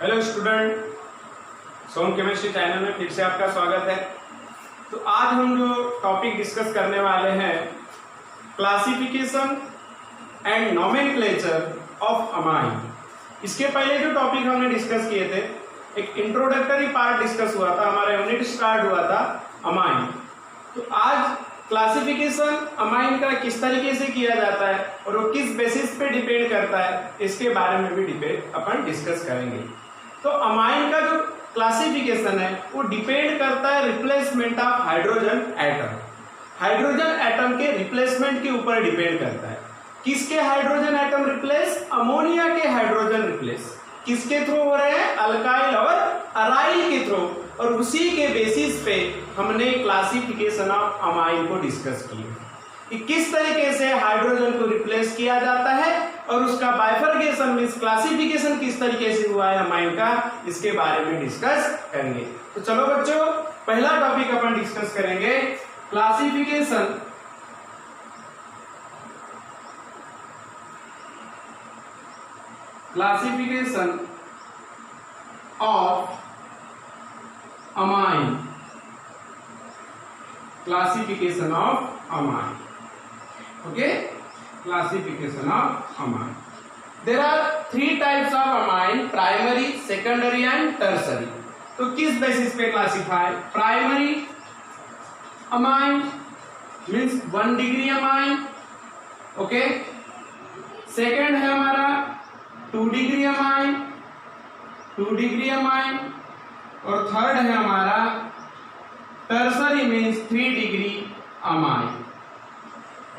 Hello student, सोम chemistry channel में फिर से आपका स्वागत है। तो आज हम जो टॉपिक डिस्कस करने वाले हैं, classification and nomenclature of amine. इसके पहले जो टॉपिक हमने डिस्कस किए थे, एक इंट्रोडक्टरी पार्ट डिस्कस हुआ था, हमारा यूनिट स्टार्ट हुआ था अमाइन। तो आज क्लासिफिकेशन अमाइन का किस तरीके से किया जाता है और वो किस बेसिस पे डिपेंड करता है, इसके बारे में भी अपन डिस्कस करेंगे। तो अमाइन का जो क्लासिफिकेशन है वो डिपेंड करता है replacement of hydrogen atom. Hydrogen atom के रिप्लेसमेंट के ऊपर डिपेंड करता है। किसके हाइड्रोजन एटम रिप्लेस? अमोनिया के हाइड्रोजन रिप्लेस किसके थ्रू हो रहे हैं? अल्काइल और अराइल के थ्रू। और उसी के बेसिस पे हमने क्लासिफिकेशन ऑफ अमाइन को डिस्कस किया कि किस तरीके से हाइड्रोजन को रिप्लेस किया जाता है और उसका बाइफरकेशन मींस क्लासिफिकेशन किस तरीके से हुआ है अमाइन का, इसके बारे में डिस्कस करेंगे। तो चलो बच्चों, पहला टॉपिक अपन डिस्कस करेंगे classification of amine. Classification of amine, okay. Classification of amine. There are 3 types of amine, primary, secondary and tertiary. तो किस बेसिस पे classify? Primary amine means 1 degree amine, okay. Second है हमारा 2 डिग्री अमाइन, 2 डिग्री अमाइन। और third है हमारा tertiary means 3 degree amine,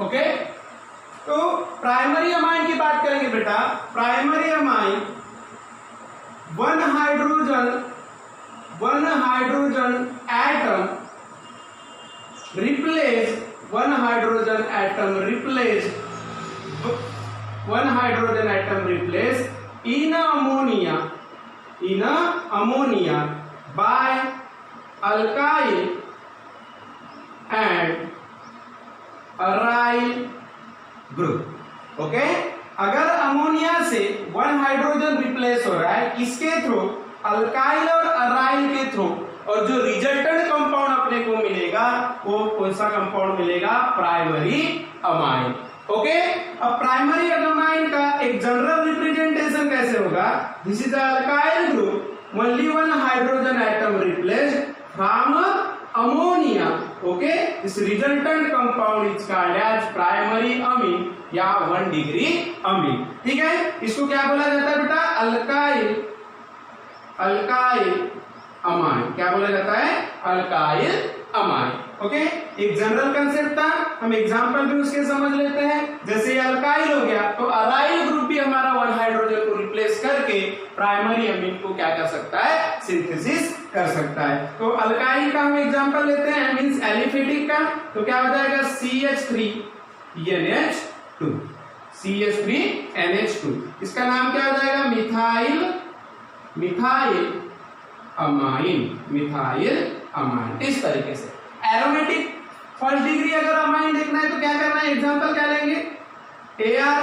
okay. तो primary amine की बात करेंगे बेटा। Primary amine 1 hydrogen atom replace 1 hydrogen atom replace in ammonia by alkyl and aryl group, okay. अगर अमोनिया से 1 हाइड्रोजन रिप्लेस हो रहा है किसके थ्रू? अल्काइल और अराइल के थ्रू। और जो रिजल्टेंट कंपाउंड अपने को मिलेगा वो कौन सा कंपाउंड मिलेगा? Primary amine, okay. अब प्राइमरी अमाइन का एक जनरल रिप्रेजेंटेशन कैसे होगा? This is alkyl group, only 1 hydrogen atom replaced from ammonia, okay. This resultant compound is called as primary amine या 1 डिग्री अमीन, ठीक है। इसको क्या बोला जाता है बेटा? Alkyl amine. क्या बोला जाता है? Alkyl amine, okay. एक जनरल कंसेप्ट था, हम एग्जांपल भी उसके समझ लेते हैं। जैसे अल्काइल हो गया तो अराइल ग्रुप भी हमारा 1 हाइड्रोजन को रिप्लेस करके प्राइमरी अमीन को क्या कर सकता है? सिंथेसिस कर सकता है। तो अल्काइल का हम एग्जांपल लेते हैं, मींस एलिफेटिक का। तो क्या हो जाएगा? CH3NH2, CH3NH2। इसका नाम क्या हो जाएगा? मिथाइल अमाइन, इस तरीके से। एरोमेटिक फर्स्ट डिग्री अगर अमाइन देखना है तो क्या करना है? एग्जांपल क्या लेंगे? AR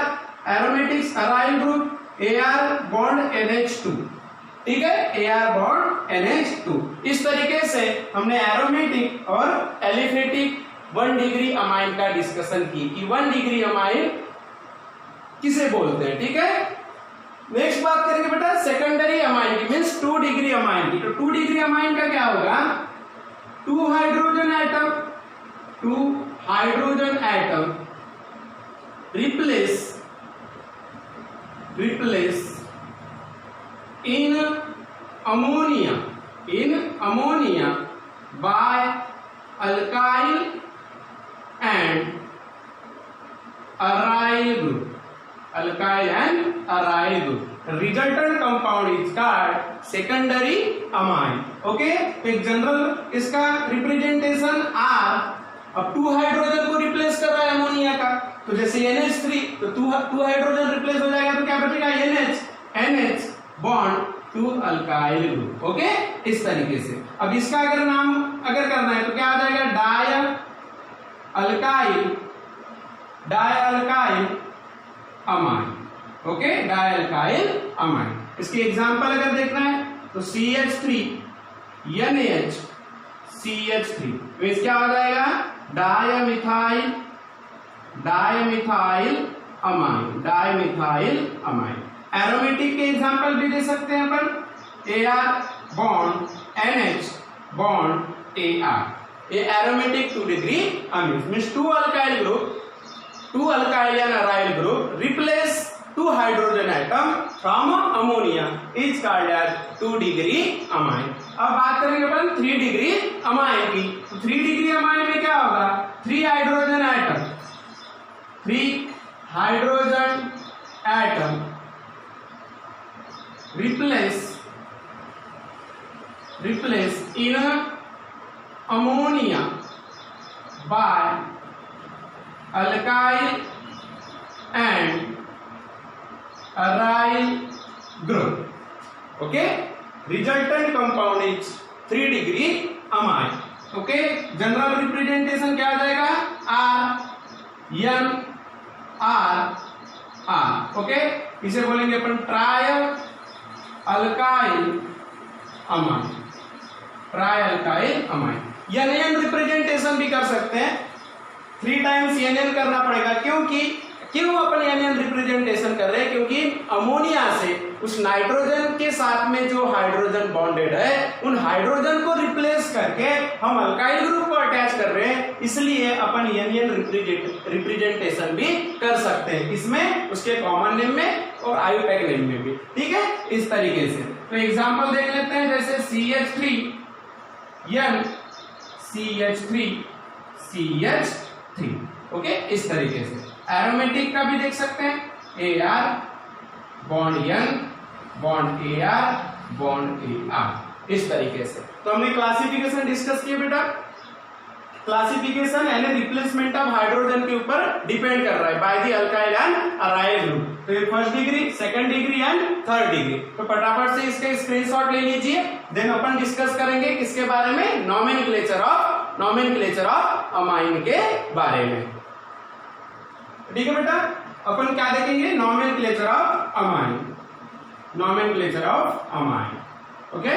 aromatics aryl group, AR bond NH2, ठीक है। AR bond NH2। इस तरीके से हमने एरोमेटिक और एलिफेटिक 1 डिग्री अमाइन का डिस्कशन की कि 1 डिग्री अमाइन किसे बोलते हैं, ठीक है। नेक्स्ट बात करेंगे बेटा सेकेंडरी अमाइन की, मींस 2 डिग्री अमाइन की। तो 2 डिग्री अमाइन का क्या होगा? 2 hydrogen atom replace in ammonia by alkyl and aryl group, resultant compound is called secondary amine, okay। एक जनरल इसका रिप्रेजेंटेशन R। अब 2 हाइड्रोजन को रिप्लेस कर रहा है अमोनिया का, तो जैसे NH3 तो 2 हाइड्रोजन रिप्लेस हो जाएगा तो क्या बचेगा? NH bond to alkyl group, okay. इस तरीके से अब इसका अगर करना है तो क्या आ जाएगा? Die alkyl amine, okay, die alkyl amine. इसके एग्जांपल अगर देखना है तो CH3 NaCH3 मींस क्या हो जाएगा, डायमिथाइल अमाइन। एरोमेटिक के एग्जांपल भी दे सकते हैं अपन, AR bond NH bond AR, ये aromatic 2 degree amine means 2 alkyl and aryl group replace 2 hydrogen atom from ammonia is called as 2 degree amine। अब बात करेंगे अपन 3 डिग्री अमाइन की। तो 3 डिग्री अमाइन में क्या होगा, 3 hydrogen atom replace in ammonia by alkyl and aryl group। okay, resultant compound is 3 degree amine। okay, general representation क्या आ जाएगा, R ओके, इसे बोलेंगे अपन trialkyl amine. NaN representation भी कर सकते हैं, 3 टाइम्स NaN करना पड़ेगा। क्यों अपन NaN रिप्रेजेंटेशन कर रहे हैं, क्योंकि अमोनिया से उस नाइट्रोजन के साथ में जो हाइड्रोजन बॉन्डेड है, उन हाइड्रोजन को रिप्लेस करके हम अल्काइल ग्रुप को अटैच कर रहे हैं, इसलिए अपन NaN रिप्रेजेंटेशन भी कर सकते हैं, इसमें उसके कॉमन नेम में और आयुपैक नेम में भी। ठीक है, इस तरीके से। तो एग्जांपल देख लेते हैं, जैसे CH3 ओके, इस तरीके से। एरोमेटिक का भी देख सकते हैं, AR bond N bond AR bond AR, इस तरीके से। तो हमने क्लासिफिकेशन डिस्कस किया बेटा। क्लासिफिकेशन यानी रिप्लेसमेंट ऑफ हाइड्रोजन के ऊपर डिपेंड कर रहा है by the alkyl and aryl group. तो ये 1st degree, 2nd degree and 3rd degree. तो फटाफट से इसका स्क्रीनशॉट ले लीजिए, देन अपन डिस्कस करेंगे किसके बारे में, नॉमेनक्लेचर ऑफ अमाइन के बारे में। ठीक है बेटा, अपन क्या देखेंगे, nomenclature of amine. Okay,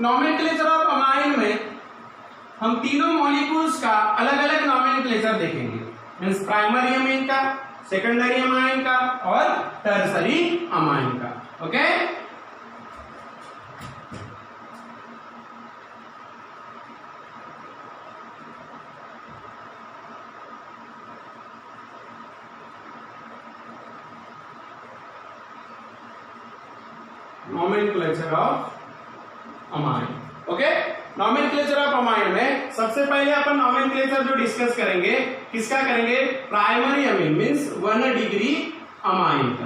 nomenclature of amine में हम तीनों मॉलिक्यूल्स का अलग अलग नॉमेनक्लेचर देखेंगे, मींस प्राइमरी अमीन का, सेकेंडरी अमाइन का और टर्सरी अमाइन का। Okay, nomenclature of amine. Okay, nomenclature of amine में सबसे पहले अपन नॉमेनक्लेचर जो डिस्कस करेंगे, किसका करेंगे, primary amine means 1 degree amine का।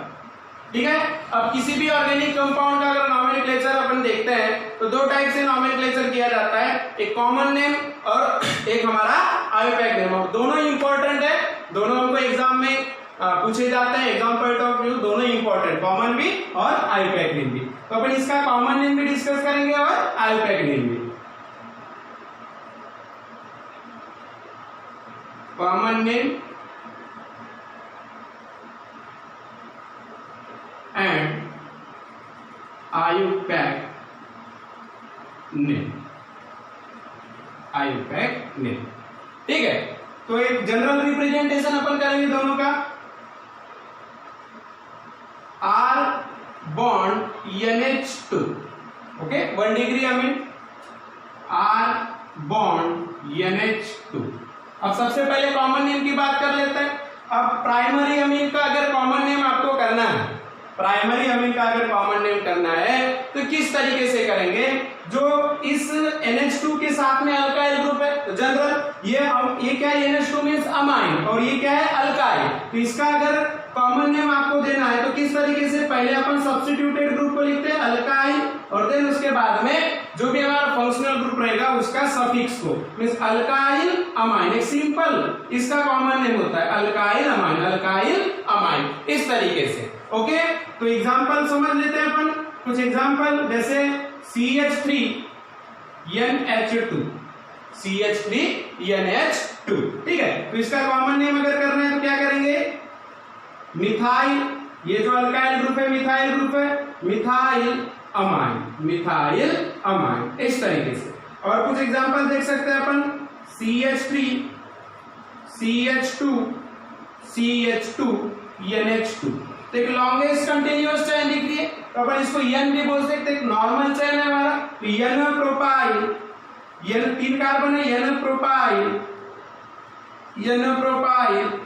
ठीक है, अब किसी भी ऑर्गेनिक कंपाउंड का अगर नॉमेनक्लेचर अपन देखते हैं तो 2 टाइप से नॉमेनक्लेचर किया जाता है, एक कॉमन नेम और एक हमारा आयुपैक नेम। और दोनों इंपॉर्टेंट है, दोनों हमको एग्जाम में पूछे जाते हैं, एग्जाम पॉइंट ऑफ व्यू दोनों इंपॉर्टेंट, कॉमन भी और आयुपैक नेम भी। तो अपन इसका कॉमन नेम भी डिस्कस करेंगे और आयुपैक नेम भी। Common name and IUPAC name, ठीक है। तो एक जनरल रिप्रेजेंटेशन अपन करेंगे दोनों का, R bond NH2 okay, 1 degree amine, R bond NH2। अब सबसे पहले कॉमन नेम की बात कर लेते हैं। अब प्राइमरी अमीन का अगर कॉमन नेम आपको करना है, तो किस तरीके से करेंगे, जो इस NH2 के साथ में अल्काइल ग्रुप है, तो जनरल ये क्या है, NH2 मींस अमाइन और ये क्या है, अल्काइल। तो इसका अगर कॉमन नेम आपको देना है तो किस तरीके से, पहले अपन सब्स्टिट्यूटेड ग्रुप को लिखते हैं अल्काइल, और देन उसके बाद में जो भी हमारा फंक्शनल ग्रुप रहेगा उसका सफिक्स को, मींस अल्काइल अमाइन, एक सिंपल इसका कॉमन नेम होता है अल्काइल अमाइन, इस तरीके से। ओके, तो एग्जांपल समझ लेते हैं अपन कुछ एग्जांपल, जैसे CH3 NH2, ठीक है। तो इसका कॉमन नेम अगर करना है तो क्या करेंगे, मिथाइल, ये जो अल्काइल ग्रुप है मिथाइल ग्रुप है, मिथाइल अमाइन, मिथाइल अमाइन, इस तरीके से। और कुछ एग्जांपल देख सकते हैं अपन, CH3 CH2 CH2 NH2। तो एक लॉन्गेस्ट कंटिन्यूअस चेन दिख रही है, तो अपन इसको N भी बोल सकते हैं। एक नॉर्मल चेन है हमारा, तो N प्रोपाइल, N 3 कार्बन है, N प्रोपाइल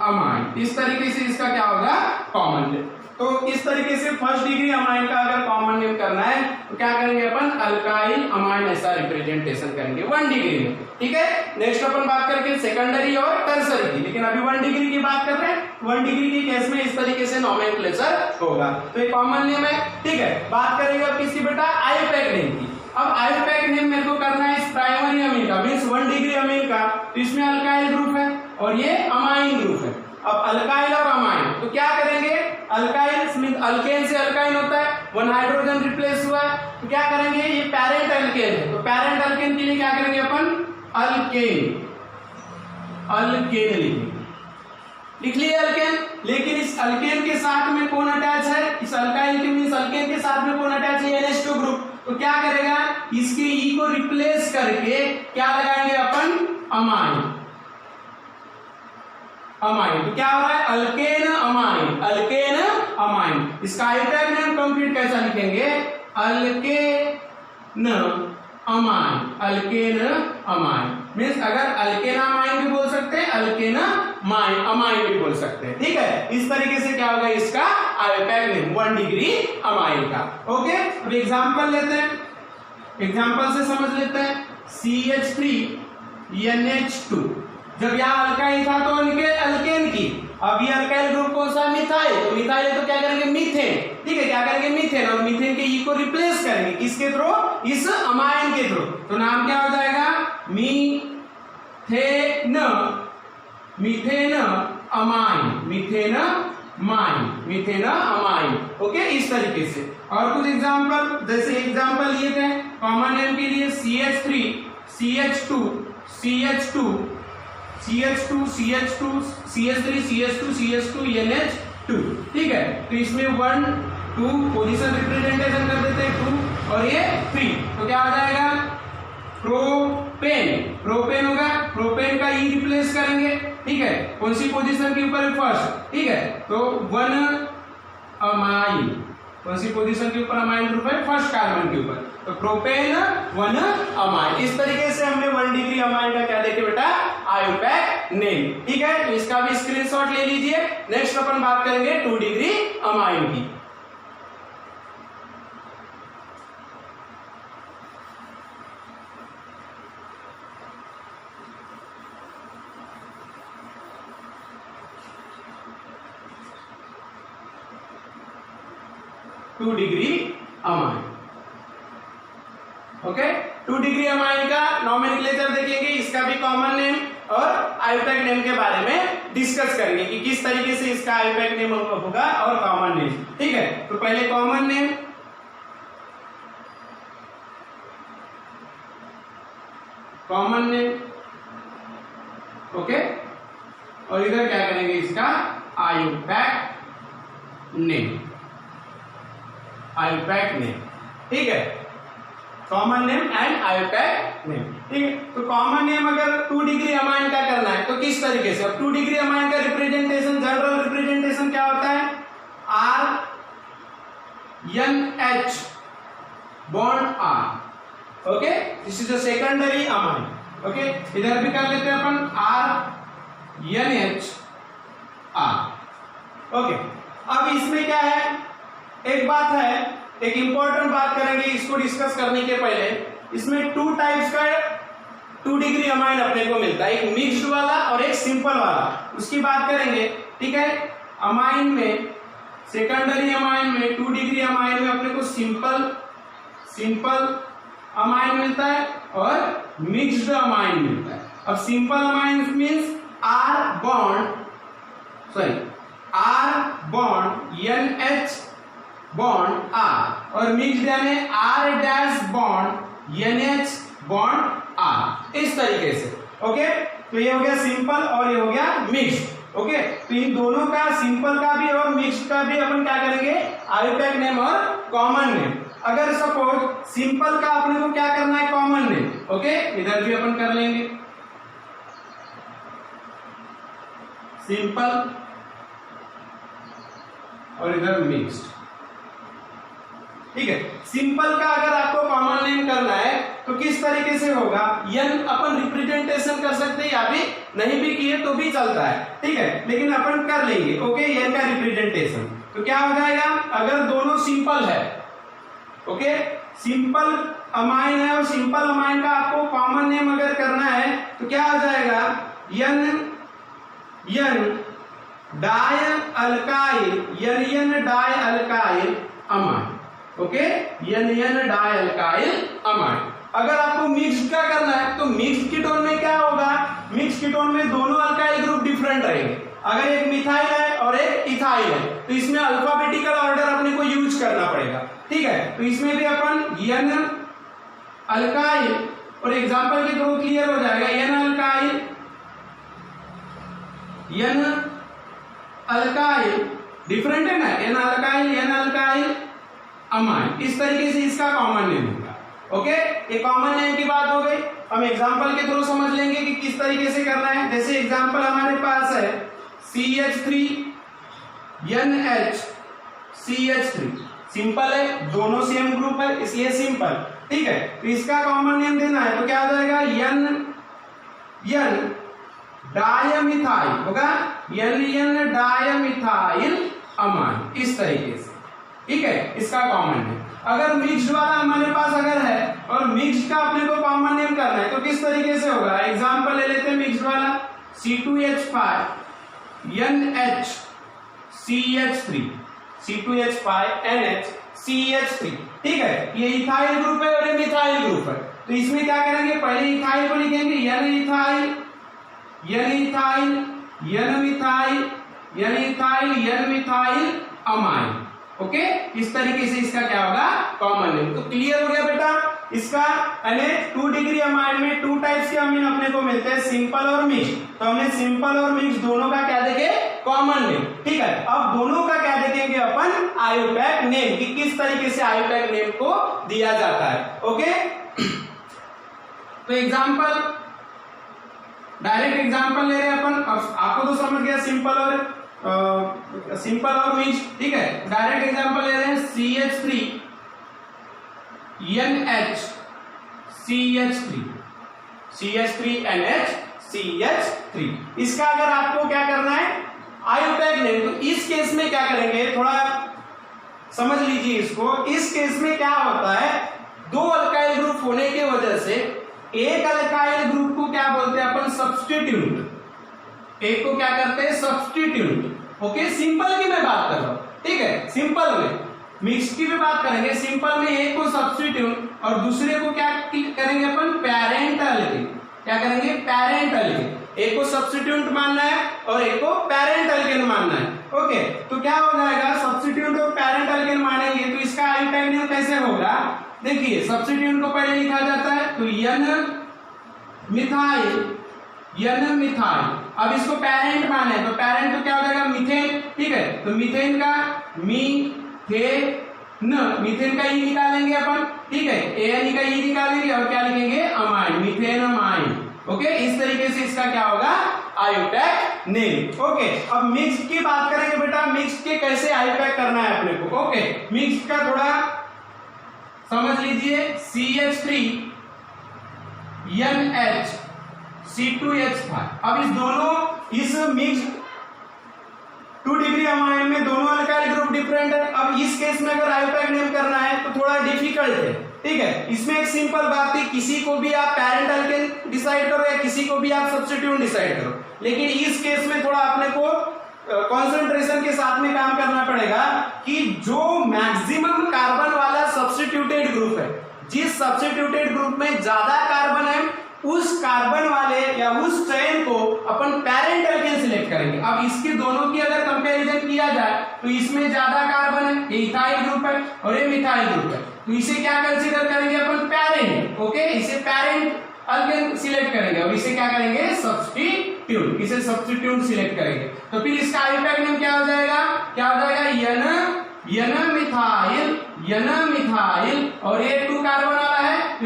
अमाइन, इस तरीके से इसका क्या होगा कॉमन नेम। तो इस तरीके से फर्स्ट डिग्री अमाइन का अगर कॉमन नेम करना है तो क्या करेंगे अपन, अल्काइल अमाइन ऐसा रिप्रेजेंटेशन करेंगे 1 डिग्री में, ठीक है। नेक्स्ट अपन बात करेंगे सेकेंडरी और टर्सरी की, लेकिन अभी 1 डिग्री की बात कर रहे हैं। 1 डिग्री की केस में इस तरीके से नोमेनक्लेचर होगा, तो ये कॉमन नेम है, ठीक है। बात करेंगे अब किसी बेटा आईयूपैक नेम की। अब आईयूपैक नेम मेरे को करना है इस प्राइमरी अमीन का, मींस 1 डिग्री अमीन का, तो इसमें अल्काइल ग्रुप है और ये अमाइन ग्रुप है। अब अल्काइल और अमाइन, तो क्या करेंगे, अल्काइल मींस अल्केन से अल्काइन होता है, 1 हाइड्रोजन रिप्लेस हुआ है, तो क्या करेंगे, ये पैरेंट अल्केन है, तो पैरेंट अल्केन के लिए क्या करेंगे अपन, अल्केन, अल्केन लिख लिए अल्केन। लेकिन इस अल्केन के साथ में कौन अटैच है, इस अल्काइल के मींस अल्केन के साथ में कौन अटैच है, NH2 ग्रुप। तो क्या करेगा, इसके ई को रिप्लेस करके क्या लगाएंगे अपन, अमाइन, अमाइन। तो क्या हो रहा है, अल्केन अमाइन, अल्केन अमाइन। इसका आईयूपैक नेम कंप्लीट कैसा लिखेंगे, alkane amine, alkane amine means अगर अल्केन अमाइन भी बोल सकते हैं, अल्केन अमाइन भी बोल सकते हैं, ठीक है। इस तरीके से क्या होगा इसका आईयूपैक नेम 1 डिग्री अमाइन का, ओके। अब एग्जांपल लेते हैं, एग्जांपल से समझ लेते हैं। CH3 NH2, जब यहाँ अल्काइल था तो उनके अल्केन की, अब ये अल्काइल ग्रुप कौन सा, मिथाइल, तो मिथाइल है तो क्या करेंगे, मीथेन, ठीक है, क्या करेंगे, मीथेन, और मीथेन के ई को रिप्लेस करेंगे किसके थ्रू, इस अमाइन के थ्रू, तो नाम क्या हो जाएगा, methane, methane amine, methane mine, methane amine, okay, इस तरीके से। और कुछ एग्जांपल, जैसे एग्जांपल लिए थे कॉमन नेम के लिए, CH3 CH2 CH2 CH2 CH2 CH3 CH2 CH2 NH2, ठीक है। तो इसमें 1 2 पोजीशन रिप्रेजेंटेशन कर देते हैं 2 और ये 3, तो क्या हो जाएगा, प्रोपेन, प्रोपेन होगा, प्रोपेन का ई रिप्लेस करेंगे, ठीक है, कौन सी पोजीशन के ऊपर, फर्स्ट, ठीक है। तो 1 अमाइन, कौन सी पोजीशन के ऊपर अमाइन ग्रुप है, फर्स्ट कार्बन के ऊपर, तो प्रोपेन 1 अमाइन। इस तरीके से हमने 1 डिग्री अमाइन का क्या देखे बेटा, आईयूपैक नेम, ठीक है। तो इसका भी स्क्रीनशॉट ले लीजिए। नेक्स्ट अपन बात करेंगे 2 डिग्री अमाइन की। Two degree amine, okay. 2 degree amine का नोमेनक्लेचर देखेंगे, इसका भी कॉमन नेम और आईयूपैक नेम के बारे में डिस्कस करेंगे कि किस तरीके से इसका आईयूपैक नेम होगा और कॉमन नेम, ठीक है। तो पहले common name, common name, okay, और इधर क्या करेंगे इसका आईयूपैक नेम, आईयूपैक नेम, ठीक है, common name and IUPAC name, ठीक है। तो कॉमन नेम अगर 2 डिग्री अमाइन का करना है तो किस तरीके से, 2 डिग्री अमाइन का रिप्रेजेंटेशन, जनरल रिप्रेजेंटेशन क्या होता है, RNH bond R, okay, this is the secondary amine, okay. इधर भी कर लेते हैं अपन RNH R, ओके। अब इसमें क्या है, एक बात है, एक इंपॉर्टेंट बात करेंगे इसको डिस्कस करने के पहले। इसमें 2 टाइप्स का 2 डिग्री अमाइन अपने को मिलता है, एक मिक्स्ड वाला और एक सिंपल वाला, उसकी बात करेंगे, ठीक है। अमाइन में, सेकेंडरी अमाइन में, 2 डिग्री अमाइन में अपने को सिंपल अमाइन मिलता है और मिक्स्ड अमाइन मिलता है। अब simple amine means R bond NH bond R और मिक्स्ड यानी R dash bond NH bond R, इस तरीके से, ओके। तो ये हो गया सिंपल और ये हो गया मिक्स्ड, ओके, तो इन दोनों का, सिंपल का भी और मिक्स्ड का भी अपन क्या करेंगे, आईयूपैक नेम और कॉमन नेम। अगर सपोज सिंपल का अपने को क्या करना है, कॉमन नेम, ओके, इधर भी अपन कर लेंगे सिंपल और इधर मिक्स्ड, ठीक है। सिंपल का अगर आपको कॉमन नेम करना है तो किस तरीके से होगा, यन अपन रिप्रेजेंटेशन कर सकते हैं या भी नहीं भी किए तो भी चलता है, ठीक है, लेकिन अपन कर लेंगे, ओके, यन का रिप्रेजेंटेशन। तो क्या हो जाएगा, अगर दोनों सिंपल है, ओके, सिंपल अमाइन है और सिंपल अमाइन का आपको कॉमन नेम अगर करना है तो क्या हो जाएगा, यन डाई अल्काइल, यन डाई अल्काइल अमाइन, ओके, यन डाई अल्काइल अमाइन। अगर आपको मिक्स्ड का करना है तो मिक्स्ड कीटोन में क्या होगा, मिक्स्ड कीटोन में दोनों अल्काइल ग्रुप डिफरेंट रहेंगे। अगर एक मिथाइल है और एक इथाइल है तो इसमें अल्फाबेटिकल ऑर्डर अपने को यूज करना पड़ेगा, ठीक है। तो इसमें भी अपन यन अल्काइल, और एग्जांपल के थ्रू क्लियर हो जाएगा, यन अल्काइल डिफरेंट है ना, यन अल्काइल अमाइन, इस तरीके से इसका कॉमन नेम होगा, ओके। ये कॉमन नेम की बात हो गई। हम एग्जांपल के थ्रू समझ लेंगे कि किस तरीके से करना है। जैसे एग्जांपल हमारे पास है CH3 NH CH3, सिंपल है, दोनों सेम ग्रुप है इसलिए सिंपल, ठीक है। तो इसका कॉमन नेम देना है तो क्या हो जाएगा, यन डायमिथाइल होगा, यन डायमिथाइल अमाइन, इस तरीके से, ठीक है, इसका कॉमन नेम। अगर मिक्स्ड वाला हमारे पास अगर है और मिक्स्ड का अपने को कॉमन नेम करना है तो किस तरीके से होगा, एग्जांपल ले लेते हैं मिक्स्ड वाला, C2H5 NH CH3, C2H5 NH CH3, ठीक है, ये इथाइल ग्रुप है और ये मिथाइल ग्रुप है। तो इसमें क्या करेंगे, पहले इथाइल को लिखेंगे यन इथाइल यन मिथाइल अमाइन, ओके, इस तरीके से इसका क्या होगा, कॉमन नेम। तो क्लियर हो गया बेटा इसका। 2 डिग्री अमाइन में 2 टाइप्स के अमीन अपने को मिलते हैं, सिंपल और मिक्स्ड। तो हमने सिंपल और मिक्स्ड दोनों का क्या देखे, कॉमन नेम, ठीक है। अब दोनों का क्या देखेंगे अपन, आईयूपैक नेम, कि किस तरीके से आईयूपैक नेम को दिया जाता है, ओके। तो एग्जाम्पल, डायरेक्ट एग्जाम्पल ले रहे हैं अपन। अब आपको तो समझ गया सिंपल और मिक्स्ड, ठीक है। डायरेक्ट एग्जांपल ले रहे हैं CH3 NH CH3 NH CH3, इसका अगर आपको क्या करना है, आईयूपैक नेम, तो इस केस में क्या करेंगे, थोड़ा समझ लीजिए इसको। इस केस में क्या होता है, 2 अल्काइल ग्रुप होने की वजह से एक अल्काइल ग्रुप को क्या बोलते हैं अपन, सब्स्टिट्यूट। एक को क्या करते हैं, सब्स्टिट्यूट, ओके। सिंपल की मैं बात कर रहा हूं, ठीक है, सिंपल में। मिक्स की भी बात करेंगे, सिंपल में एक को सब्स्टिट्यूट और दूसरे को क्या करेंगे अपन, पैरेंटल के, क्या करेंगे, पैरेंटल के। एक को सब्स्टिट्यूट मानना है और एक को पैरेंटल के मानना है, ओके। तो क्या हो जाएगा, सब्स्टिट्यूट और पैरेंटल के मानेंगे तो इसका आईयूपैक नेम कैसे होगा, देखिए, सब्स्टिट्यूट को पहले लिखा जाता है तो यन मिथाइल। अब इसको पैरेंट माने तो पैरेंट तो क्या हो जाएगा, मीथेन, ठीक है। तो मीथेन का मीथेन का ई निकालेंगे अपन, ठीक है, एन का ई निकालेंगे और क्या लिखेंगे, अमाइन, मीथेन अमाइन, ओके। इस तरीके से इसका क्या होगा, आईयूपैक नेम, ओके। अब मिक्स की बात करेंगे बेटा, मिक्स के कैसे आईयूपैक करना है अपने को, ओके। मिक्स का थोड़ा समझ लीजिए, CH3 NH C2H5। अब इस मिक्स्ड 2 डिग्री अमाइन में दोनों अल्काइल ग्रुप डिफरेंट है। अब इस केस में अगर आईयूपैक नेम करना है तो थोड़ा डिफिकल्ट है, ठीक है। इसमें एक सिंपल बात है, किसी को भी आप पैरेंट अल्केन डिसाइड करो या किसी को भी आप सब्स्टिट्यूट डिसाइड करो, लेकिन इस केस में थोड़ा अपने को कंसंट्रेशन के साथ में काम करना पड़ेगा कि जो मैक्सिमम कार्बन वाला सब्स्टिट्यूटेड ग्रुप है, जिस सब्स्टिट्यूटेड ग्रुप में ज्यादा कार्बन है, उस कार्बन वाले या उस चेन को अपन पैरेंट अल्केन सिलेक्ट करेंगे। अब इसके दोनों की अगर कंपैरिजन किया जाए तो इसमें ज्यादा कार्बन है, ये इथाइल ग्रुप है और ये मिथाइल ग्रुप है, तो इसे क्या कंसीडर करेंगे अपन, पैरेंट, ओके। इसे पैरेंट अल्केन सिलेक्ट करेंगे और इसे क्या करेंगे, सब्स्टिट्यूट, सब्स्टिट्यूट, इसे सब्स्टिट्यूट सिलेक्ट करेंगे तो फिर इसका आईयूपैक नेम क्या हो जाएगा, यन मिथाइल और ये 2 कार्बन वाला है तो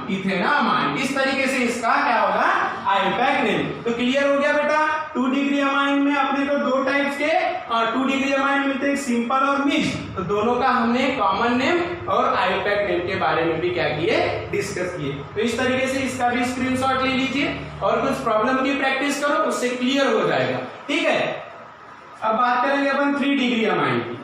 इथेनामाइन। इस तरीके से इसका क्या होगा, आईयूपैक नेम। तो क्लियर हो गया बेटा, 2 डिग्री अमाइन में अपने को 2 टाइप्स के 2 डिग्री अमाइन मिलते हैं, सिंपल और मिक्स। तो दोनों का हमने कॉमन नेम और आईयूपैक नेम के बारे में भी क्या किए, डिस्कस किए। तो इस तरीके से इसका भी स्क्रीनशॉट ले लीजिए और कुछ प्रॉब्लम की प्रैक्टिस करो, उससे क्लियर हो जाएगा। ठीक है, अब बात करेंगे अपन 3 डिग्री अमाइन की।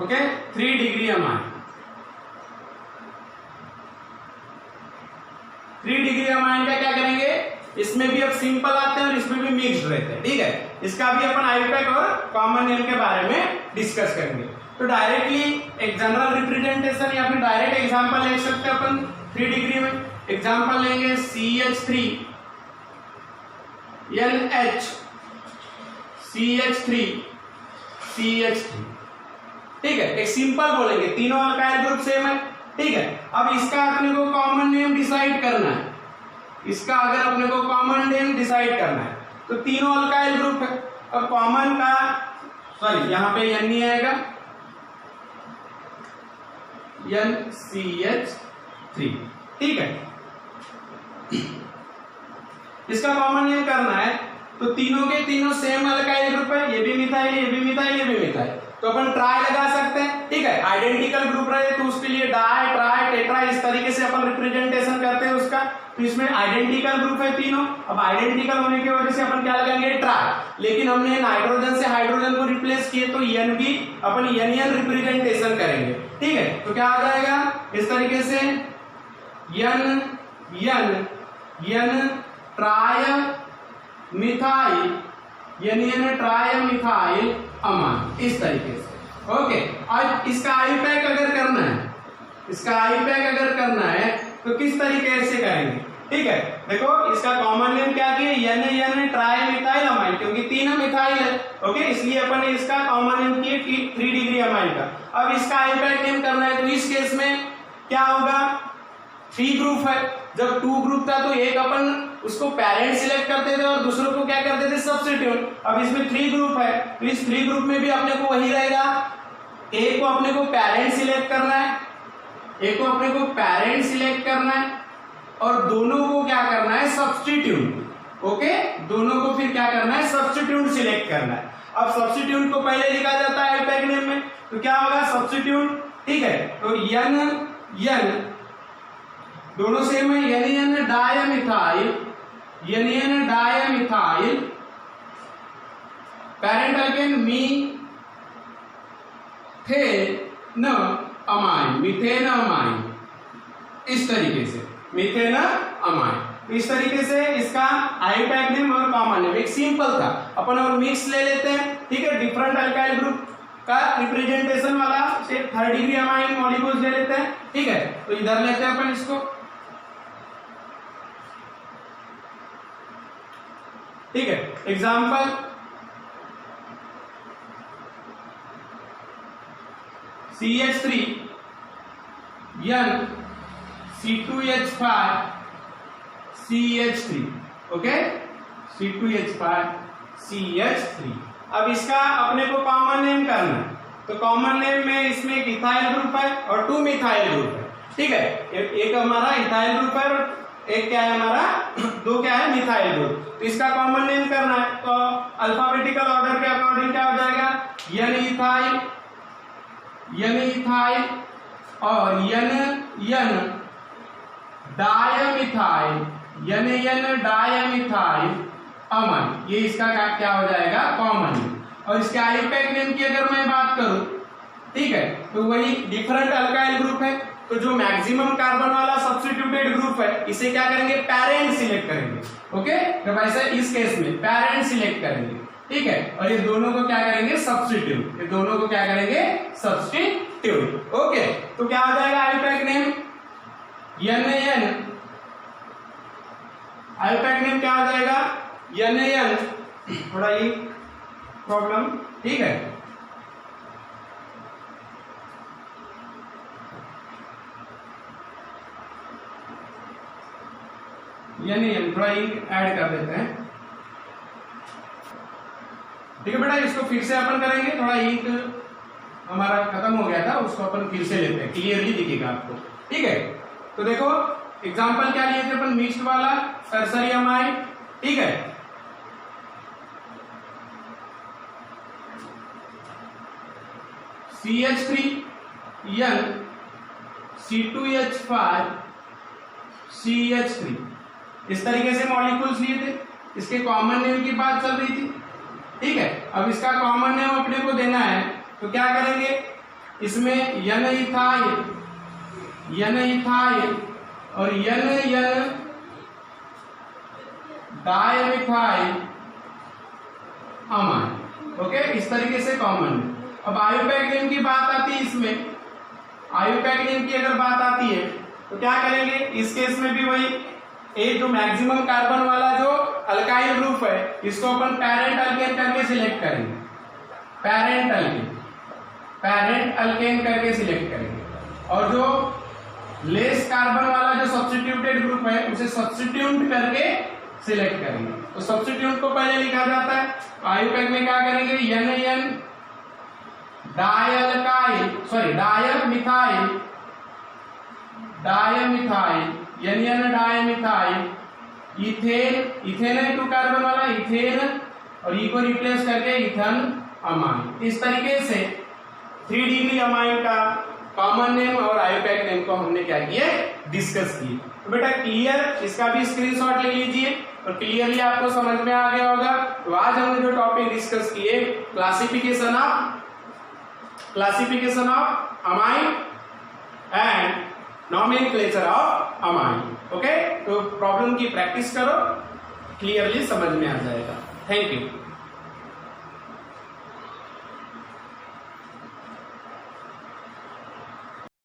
Okay, 3 degree amine. 3 degree amine का क्या करेंगे, इसमें भी अब सिंपल आते हैं और इसमें भी मिक्स्ड रहते हैं। ठीक है, इसका भी अपन आईयूपैक और कॉमन नेम के बारे में डिस्कस करेंगे। तो डायरेक्टली एक जनरल रिप्रेजेंटेशन या फिर डायरेक्ट एग्जांपल ले सकते हैं अपन 3 डिग्री में। एग्जांपल लेंगे CH3 NH CH3 CH3। ठीक है, एक सिंपल बोलेंगे, तीनों अल्काइल ग्रुप सेम है। ठीक है, अब इसका अपने को कॉमन नेम डिसाइड करना है। इसका अगर अपने को कॉमन नेम डिसाइड करना है तो तीनों अल्काइल ग्रुप है और कॉमन का सॉरी यहां पे N नहीं आएगा, NCH3। ठीक है, इसका कॉमन नेम करना है तो तीनों के तीनों सेम अल्काइल ग्रुप है, ये भी मिथाइल, ये भी मिथाइल, ये भी मिथाइल, तो अपन ट्राई लगा सकते हैं। ठीक है, आइडेंटिकल ग्रुप रहे तो उसके लिए डाई ट्राई टेट्रा इस तरीके से अपन रिप्रेजेंटेशन करते हैं उसका। तो इसमें आइडेंटिकल ग्रुप है तीनों, अब आइडेंटिकल होने की वजह से अपन क्या लगाएंगे, ट्राई। लेकिन हमने नाइट्रोजन से हाइड्रोजन को रिप्लेस किए तो एन भी अपन एन रिप्रेजेंटेशन करेंगे। ठीक है, तो क्या आ जाएगा इस तरीके से N trimethyl trimethyl amine, इस तरीके से। ओके, अब इसका आईयूपैक अगर करना है तो किस तरीके से करेंगे। ठीक है, देखो इसका कॉमन नेम क्या किया, एन ट्राई मिथाइल अमाइन, क्योंकि तीनों मिथाइल है। ओके, इसलिए अपन ने इसका कॉमन नेम किए 3 डिग्री अमाइन का। अब इसका आईयूपैक नेम करना है तो इस केस में क्या होगा, 3 ग्रुप है। जब 2 ग्रुप था तो एक अपन उसको पेरेंट सिलेक्ट करते थे और दूसरों को क्या करते थे, सब्स्टिट्यूट। अब इसमें 3 ग्रुप है तो इस 3 ग्रुप में भी अपने को वही रहेगा, एक को अपने को पेरेंट सिलेक्ट करना है, और दोनों को क्या करना है, सब्स्टिट्यूट। ओके, दोनों को फिर क्या करना है, सब्स्टिट्यूट सिलेक्ट करना है। अब सब्स्टिट्यूट को पहले लिखा जाता है आईयूपैक नेम में, तो क्या होगा सब्स्टिट्यूट। ठीक है, तो एन दोनों सेम है, N dimethyl parent again methane amine, इस तरीके से मीथेन अमाइन। इस तरीके से इसका आईयूपैक नेम और कॉमन नेम एक सिंपल था। अपन और मिक्स ले लेते हैं। ठीक है, डिफरेंट अल्काइल ग्रुप का रिप्रेजेंटेशन वाला से 3 डिग्री अमाइन मॉलिक्यूल्स ले लेते हैं। ठीक है, तो इधर लेते हैं अपन इसको। ठीक है, example CH3 N C2H5 CH3। Okay, C2H5 CH3। अब इसका अपने को कॉमन नेम करना है तो कॉमन नेम में इसमें एक इथाइल ग्रुप है और 2 मिथाइल ग्रुप है। ठीक है, एक हमारा इथाइल ग्रुप है और एक क्या है हमारा 2 क्या है, मिथाइल ग्रुप। तो इसका कॉमन नेम करना है तो अल्फाबेटिकल ऑर्डर के अकॉर्डिंग क्या हो जाएगा, एन इथाइल और एन डायमिथाइल अमाइन, ये इसका क्या हो जाएगा, कॉमन नेम। और इसके आईयूपैक नेम की अगर मैं बात करूं, ठीक है, तो वही डिफरेंट अल्काइल ग्रुप है तो जो मैक्सिमम कार्बन वाला सब्स्टिट्यूटेड ग्रुप है इसे क्या करेंगे, पेरेंट सिलेक्ट करेंगे। ओके, तो वैसे इस केस में पेरेंट सिलेक्ट करेंगे। ठीक है, और ये दोनों को क्या करेंगे, सब्स्टिट्यूट। ये दोनों को क्या करेंगे, सब्स्टिट्यूट। ओके, तो क्या आ जाएगा आईयूपैक नेम, आयोपैक नेम क्या हो जाएगा, NaN, थोड़ा ये प्रॉब्लम, ठीक है। NaN थोड़ा इंक ऐड कर देते हैं, ठीक है बेटा। इसको फिर से अपन करेंगे, थोड़ा इंक हमारा खत्म हो गया था, उसको अपन फिर से लेते हैं, क्लियरली दिखेगा आपको, ठीक है। तो देखो एग्जांपल क्या लिए थे अपन, मिक्स्ड वाला टर्सरी अमाइन, ठीक है। CH3N C2H5 CH3, इस तरीके से मॉलिक्यूल्स लिए थे। इसके कॉमन नेम की बात चल रही थी, ठीक है। अब इसका कॉमन नेम अपने को देना है, तो क्या करेंगे, इसमें N इथाइल और N डायमिथाइल अमाइन, ओके, इस तरीके से कॉमन। अब आयोपैक नेम की बात आती है, इसमें आयोपैक नेम की अगर बात आती है तो क्या करेंगे, इस केस में भी वही, एक जो मैक्सिमम कार्बन वाला जो अल्काइल ग्रुप है, इसको अपन पैरेंट अल्केन करके सिलेक्ट करेंगे, पैरेंट अल्केन करके सिलेक्ट करेंगे। और जो लेस कार्बन वाला जो सब्स्टिट्यूटेड ग्रुप है, उसे सब्स्टिट्यूट करके सिलेक्ट करेंगे। तो सब्स्टिट्यूट को पहले लिखा जाता है, आयोपैक में क्या करेंगे, NaN डायमिथाइल इथेन है 2 कार्बन वाला इथेन, और ई को रिप्लेस करके इथन अमाइन। इस तरीके से 3 डिग्री अमाइन का कॉमन नेम और आयोपैक नेम को हमने क्या किया, डिस्कस किए। तो बेटा क्लियर, इसका भी स्क्रीनशॉट ले लीजिए और क्लियरली आपको समझ में आ गया होगा। तो आज हमने जो टॉपिक डिस्कस किए, classification of amine and nomenclature of amine, okay. तो प्रॉब्लम की प्रैक्टिस करो, क्लियरली समझ में आ जाएगा। Thank you.